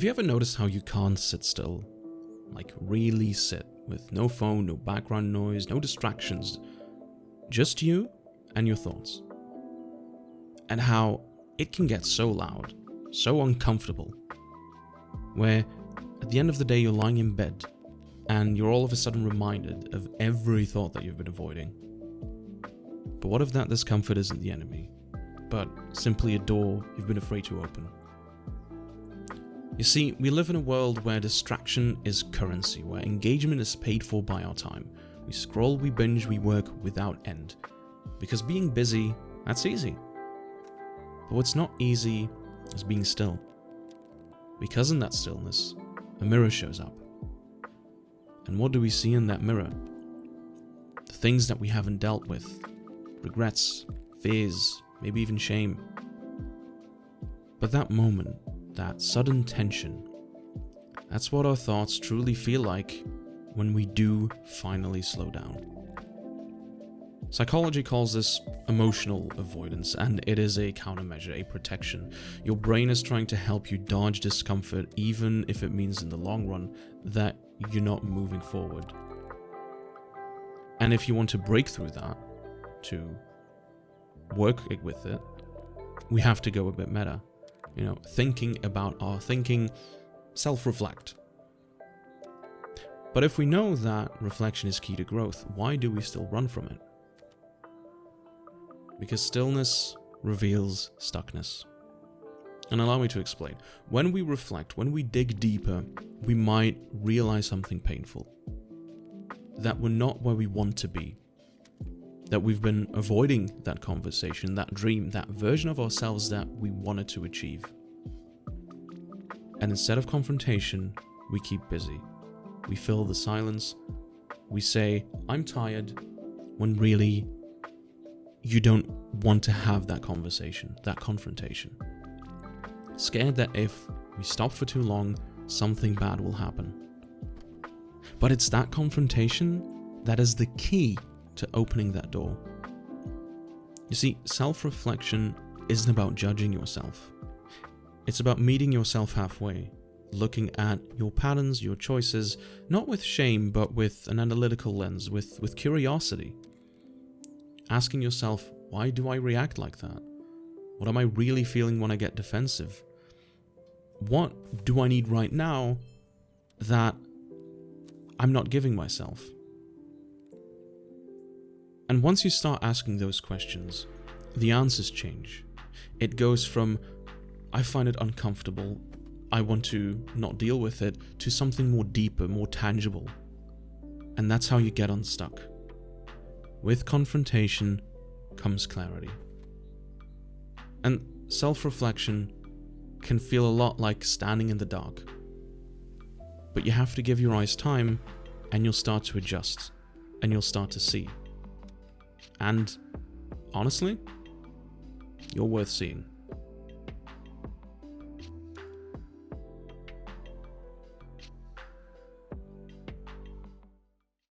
Have you ever noticed how you can't sit still? Like really sit, with no phone, no background noise, no distractions. Just you and your thoughts. And how it can get so loud, so uncomfortable, where at the end of the day you're lying in bed and you're all of a sudden reminded of every thought that you've been avoiding. But what if that discomfort isn't the enemy, but simply a door you've been afraid to open? You see, we live in a world where distraction is currency, where engagement is paid for by our time. We scroll, we binge, we work without end. Because being busy, that's easy. But what's not easy is being still. Because in that stillness, a mirror shows up. And what do we see in that mirror? The things that we haven't dealt with. Regrets, fears, maybe even shame. But that moment, that sudden tension, that's what our thoughts truly feel like when we do finally slow down. Psychology calls this emotional avoidance, and it is a countermeasure, a protection. Your brain is trying to help you dodge discomfort, even if it means in the long run that you're not moving forward. And if you want to break through that, to work with it, we have to go a bit meta. Thinking about our thinking, self-reflect. But if we know that reflection is key to growth, why do we still run from it? Because stillness reveals stuckness. And allow me to explain. When we reflect, when we dig deeper, we might realize something painful. That we're not where we want to be. That we've been avoiding that conversation, that dream, that version of ourselves that we wanted to achieve. And instead of confrontation, we keep busy. We fill the silence. We say, I'm tired, when really you don't want to have that conversation, that confrontation. Scared that if we stop for too long, something bad will happen. But it's that confrontation that is the key to opening that door. You see, self-reflection isn't about judging yourself. It's about meeting yourself halfway, looking at your patterns, your choices, not with shame, but with an analytical lens, with curiosity. Asking yourself, why do I react like that? What am I really feeling when I get defensive? What do I need right now that I'm not giving myself? And once you start asking those questions, the answers change. It goes from, I find it uncomfortable, I want to not deal with it, to something more deeper, more tangible. And that's how you get unstuck. With confrontation comes clarity. And self-reflection can feel a lot like standing in the dark. But you have to give your eyes time, and you'll start to adjust, and you'll start to see. And honestly, you're worth seeing.